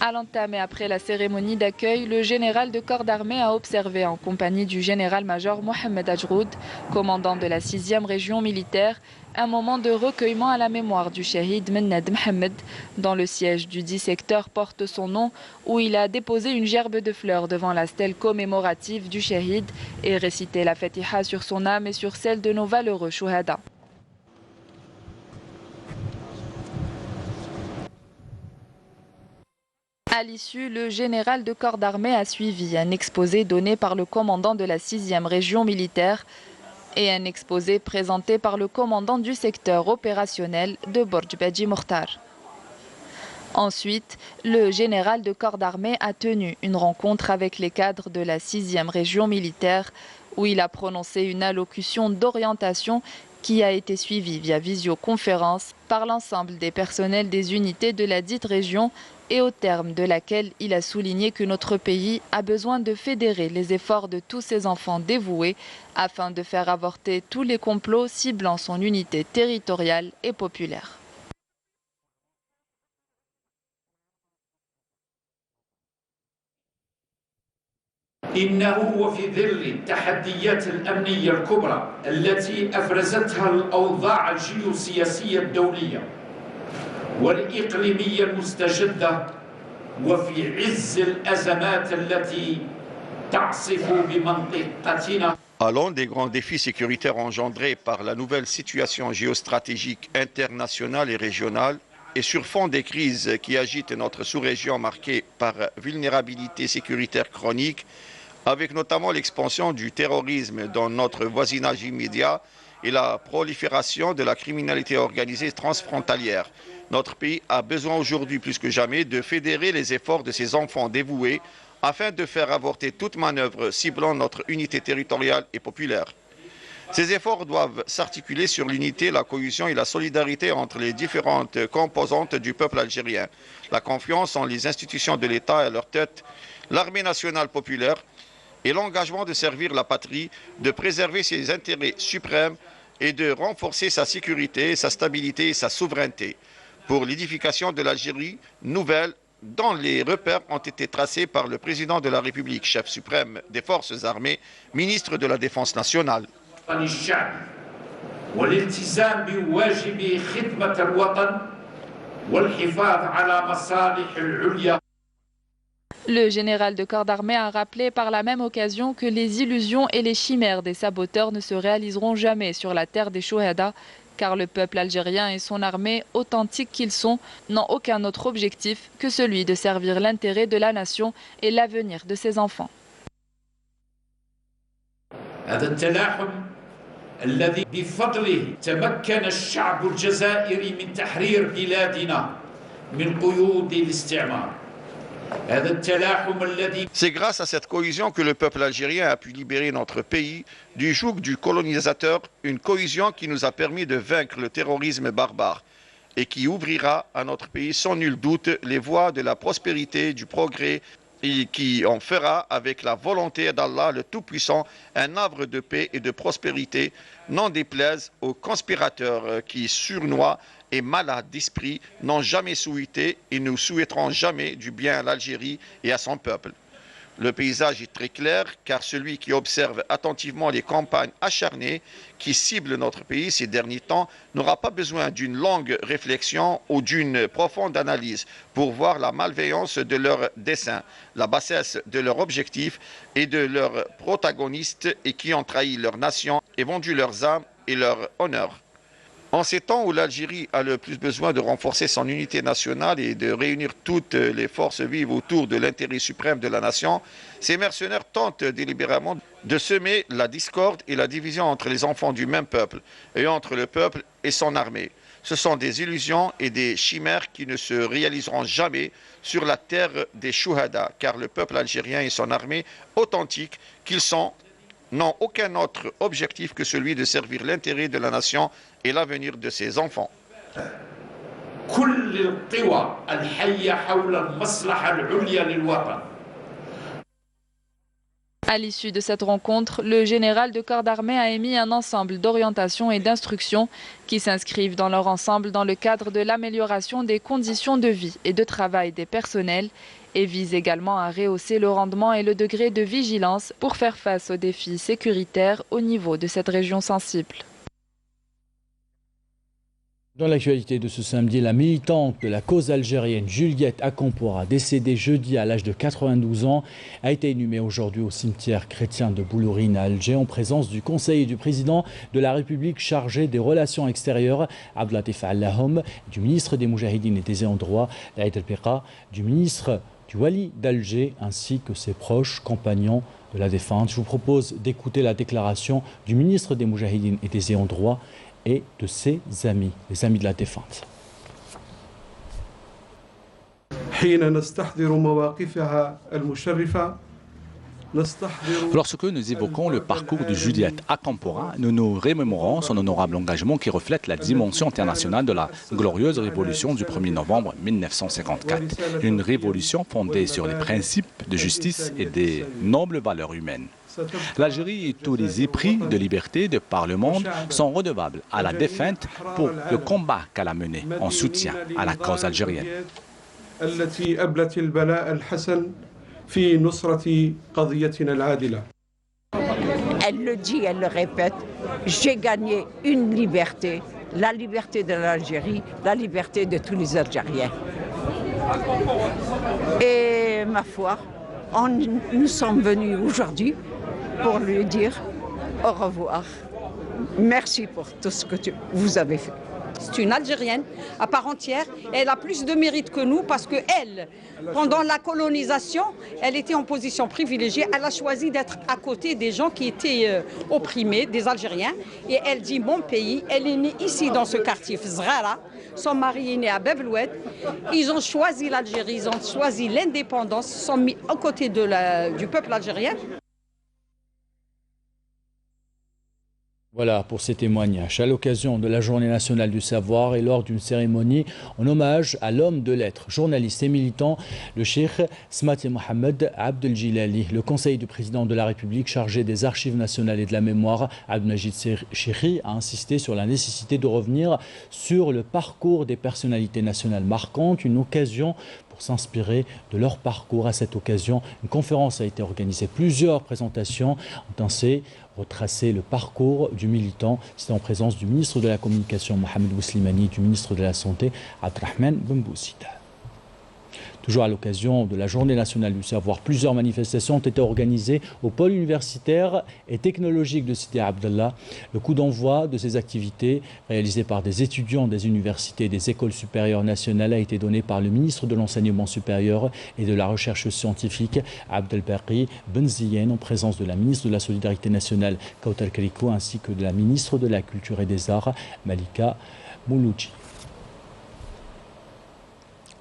À l'entame et après la cérémonie d'accueil, le général de corps d'armée a observé en compagnie du général-major Mohamed Ajroud, commandant de la 6e région militaire, un moment de recueillement à la mémoire du shahid Mennad Mohamed, dont le siège du 10 secteur porte son nom, où il a déposé une gerbe de fleurs devant la stèle commémorative du shahid et récité la Fatiha sur son âme et sur celle de nos valeureux chouhada. À l'issue, le général de corps d'armée a suivi un exposé donné par le commandant de la 6e région militaire et un exposé présenté par le commandant du secteur opérationnel de Borj Badji Mokhtar. Ensuite, le général de corps d'armée a tenu une rencontre avec les cadres de la 6e région militaire où il a prononcé une allocution d'orientation qui a été suivie via visioconférence par l'ensemble des personnels des unités de la dite région et au terme de laquelle il a souligné que notre pays a besoin de fédérer les efforts de tous ses enfants dévoués afin de faire avorter tous les complots ciblant son unité territoriale et populaire. إنه وفي ظل التحديات الأمنية الكبرى التي أفرزتها الأوضاع الجيوسياسية الدولية والإقليمية المستجدة وفي عز الأزمات التي تعصف بمنطقتنا. À l'aune des grands défis sécuritaires engendrés par la nouvelle situation géostratégique internationale et régionale, et sur fond des crises qui agitent notre sous-région marquée par vulnérabilité sécuritaire chronique, avec notamment l'expansion du terrorisme dans notre voisinage immédiat et la prolifération de la criminalité organisée transfrontalière. Notre pays a besoin aujourd'hui plus que jamais de fédérer les efforts de ses enfants dévoués afin de faire avorter toute manœuvre ciblant notre unité territoriale et populaire. Ces efforts doivent s'articuler sur l'unité, la cohésion et la solidarité entre les différentes composantes du peuple algérien, la confiance en les institutions de l'État et à leur tête, l'armée nationale populaire, et l'engagement de servir la patrie, de préserver ses intérêts suprêmes et de renforcer sa sécurité, sa stabilité et sa souveraineté pour l'édification de l'Algérie nouvelle dont les repères ont été tracés par le président de la République, chef suprême des forces armées, ministre de la Défense nationale. Le général de corps d'armée a rappelé par la même occasion que les illusions et les chimères des saboteurs ne se réaliseront jamais sur la terre des chouhada, car le peuple algérien et son armée, authentiques qu'ils sont, n'ont aucun autre objectif que celui de servir l'intérêt de la nation et l'avenir de ses enfants. C'est grâce à cette cohésion que le peuple algérien a pu libérer notre pays du joug du colonisateur, une cohésion qui nous a permis de vaincre le terrorisme barbare et qui ouvrira à notre pays sans nul doute les voies de la prospérité, du progrès et qui en fera, avec la volonté d'Allah le Tout-Puissant, un havre de paix et de prospérité, n'en déplaise aux conspirateurs qui surnoient et malades d'esprit n'ont jamais souhaité et ne souhaiteront jamais du bien à l'Algérie et à son peuple. Le paysage est très clair car celui qui observe attentivement les campagnes acharnées qui ciblent notre pays ces derniers temps n'aura pas besoin d'une longue réflexion ou d'une profonde analyse pour voir la malveillance de leurs desseins, la bassesse de leurs objectifs et de leurs protagonistes et qui ont trahi leur nation et vendu leurs âmes et leur honneur. En ces temps où l'Algérie a le plus besoin de renforcer son unité nationale et de réunir toutes les forces vives autour de l'intérêt suprême de la nation, ces mercenaires tentent délibérément de semer la discorde et la division entre les enfants du même peuple et entre le peuple et son armée. Ce sont des illusions et des chimères qui ne se réaliseront jamais sur la terre des chouhada, car le peuple algérien et son armée authentique qu'ils sont n'ont aucun autre objectif que celui de servir l'intérêt de la nation et l'avenir de ses enfants. À l'issue de cette rencontre, le général de corps d'armée a émis un ensemble d'orientations et d'instructions qui s'inscrivent dans leur ensemble dans le cadre de l'amélioration des conditions de vie et de travail des personnels et visent également à rehausser le rendement et le degré de vigilance pour faire face aux défis sécuritaires au niveau de cette région sensible. Dans l'actualité de ce samedi, la militante de la cause algérienne Juliette Acampora, décédée jeudi à l'âge de 92 ans, a été inhumée aujourd'hui au cimetière chrétien de Boulourine à Alger en présence du conseiller du président de la République chargé des relations extérieures, Abdelatif Allahom, du ministre des Moujahidines et des Ayants droit, Laïd El-Pika, du ministre du Wali d'Alger ainsi que ses proches compagnons de la défunte. Je vous propose d'écouter la déclaration du ministre des Moujahidines et des Ayants droit et de ses amis, les amis de la défunte. Lorsque nous évoquons le parcours de Juliette Acampora, nous nous remémorons son honorable engagement qui reflète la dimension internationale de la glorieuse révolution du 1er novembre 1954. Une révolution fondée sur les principes de justice et des nobles valeurs humaines. L'Algérie et tous les épris de liberté de par le monde sont redevables à la défunte pour le combat qu'elle a mené en soutien à la cause algérienne. Elle le dit, elle le répète, j'ai gagné une liberté, la liberté de l'Algérie, la liberté de tous les Algériens. Et ma foi, nous sommes venus aujourd'hui pour lui dire au revoir. Merci pour tout ce que vous avez fait. C'est une Algérienne à part entière. Elle a plus de mérite que nous parce qu'elle, pendant la colonisation, elle était en position privilégiée. Elle a choisi d'être à côté des gens qui étaient opprimés, des Algériens. Et elle dit mon pays, elle est née ici dans ce quartier Fzrara. Son mari est né à Bebloued. Ils ont choisi l'Algérie, ils ont choisi l'indépendance, sont mis aux côtés du peuple algérien. Voilà pour ces témoignages. À l'occasion de la Journée nationale du savoir et lors d'une cérémonie en hommage à l'homme de lettres, journaliste et militant, le cheikh Smati Mohamed Abdeljilali, le conseiller du président de la République chargé des archives nationales et de la mémoire, Abdelmajid Cheikhi, a insisté sur la nécessité de revenir sur le parcours des personnalités nationales marquantes, une occasion pour s'inspirer de leur parcours. À cette occasion, une conférence a été organisée. Plusieurs présentations ont ainsi retracé le parcours du militant. C'était en présence du ministre de la Communication, Mohamed Bouslimani, et du ministre de la Santé, Abdrahman Benbousida. Toujours à l'occasion de la Journée nationale du savoir, plusieurs manifestations ont été organisées au pôle universitaire et technologique de Sidi Abdallah. Le coup d'envoi de ces activités, réalisées par des étudiants des universités et des écoles supérieures nationales, a été donné par le ministre de l'Enseignement supérieur et de la Recherche scientifique, Abdelbaki Benziyen, en présence de la ministre de la Solidarité nationale, Kautal Kariko, ainsi que de la ministre de la Culture et des Arts, Malika Mouloudji.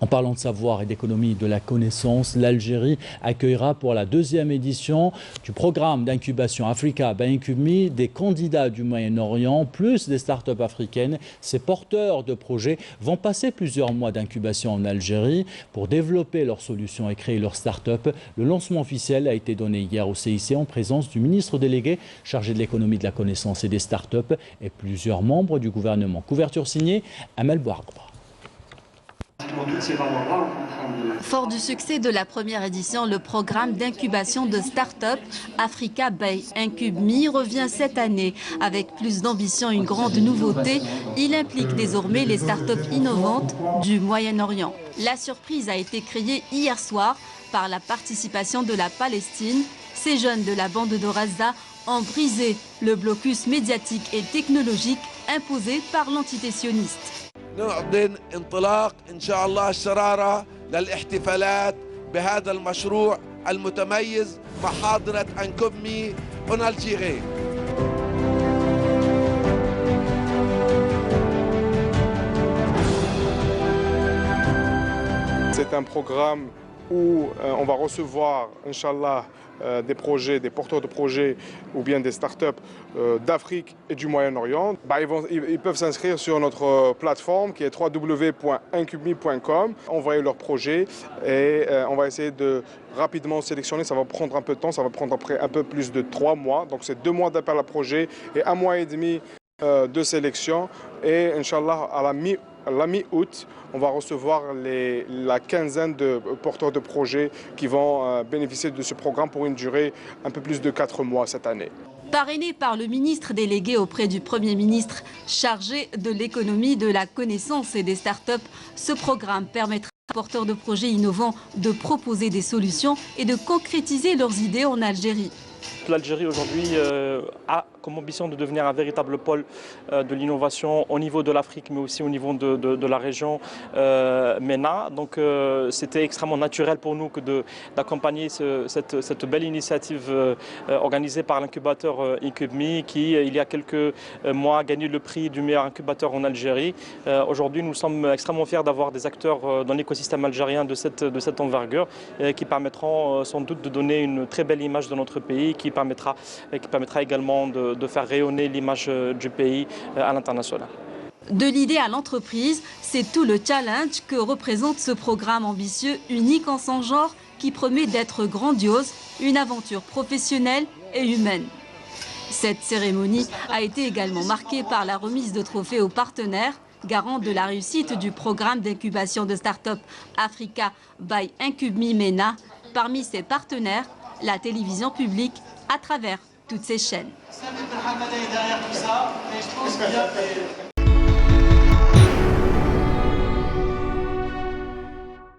En parlant de savoir et d'économie de la connaissance, l'Algérie accueillera pour la 2e édition du programme d'incubation Africa by IncubMe des candidats du Moyen-Orient, plus des startups africaines. Ces porteurs de projets vont passer plusieurs mois d'incubation en Algérie pour développer leurs solutions et créer leurs startups. Le lancement officiel a été donné hier au CIC en présence du ministre délégué chargé de l'économie de la connaissance et des startups et plusieurs membres du gouvernement. Couverture signée Amel Bouarba. Fort du succès de la première édition, le programme d'incubation de start-up Africa by IncubMe revient cette année. Avec plus d'ambition et une grande nouveauté, il implique désormais les start-up innovantes du Moyen-Orient. La surprise a été créée hier soir par la participation de la Palestine. Ces jeunes de la bande de Gaza ont brisé le blocus médiatique et technologique imposé par l'entité sioniste. نعلن انطلاق إن شاء الله الشرارة للاحتفالات بهذا المشروع المتميز مع حاضنة IncubMe en Algérie. C'est un programme où on va recevoir, Inch'Allah, des projets, des porteurs de projets ou bien des startups d'Afrique et du Moyen-Orient, ils peuvent s'inscrire sur notre plateforme qui est www.incubeme.com, envoyer leur projet et on va essayer de rapidement sélectionner. Ça va prendre un peu de temps, ça va prendre après un peu plus de 3 mois. Donc c'est 2 mois d'appel à projet et 1 mois et demi de sélection. Et Inch'Allah, à la mi-août, on va recevoir la quinzaine de porteurs de projets qui vont bénéficier de ce programme pour une durée un peu plus de 4 mois cette année. Parrainé par le ministre délégué auprès du Premier ministre chargé de l'économie, de la connaissance et des startups, ce programme permettra aux porteurs de projets innovants de proposer des solutions et de concrétiser leurs idées en Algérie. L'Algérie aujourd'hui a comme ambition de devenir un véritable pôle de l'innovation au niveau de l'Afrique, mais aussi au niveau de la région MENA. Donc c'était extrêmement naturel pour nous d'accompagner cette belle initiative organisée par l'incubateur IncubMe qui, il y a quelques mois, a gagné le prix du meilleur incubateur en Algérie. Aujourd'hui, nous sommes extrêmement fiers d'avoir des acteurs dans l'écosystème algérien de cette envergure qui permettront sans doute de donner une très belle image de notre pays, qui permettra également de faire rayonner l'image du pays à l'international. De l'idée à l'entreprise, c'est tout le challenge que représente ce programme ambitieux, unique en son genre, qui promet d'être grandiose, une aventure professionnelle et humaine. Cette cérémonie a été également marquée par la remise de trophées aux partenaires, garant de la réussite du programme d'incubation de start-up Africa by IncubMe MENA. Parmi ses partenaires, la télévision publique à travers toutes ces chaînes.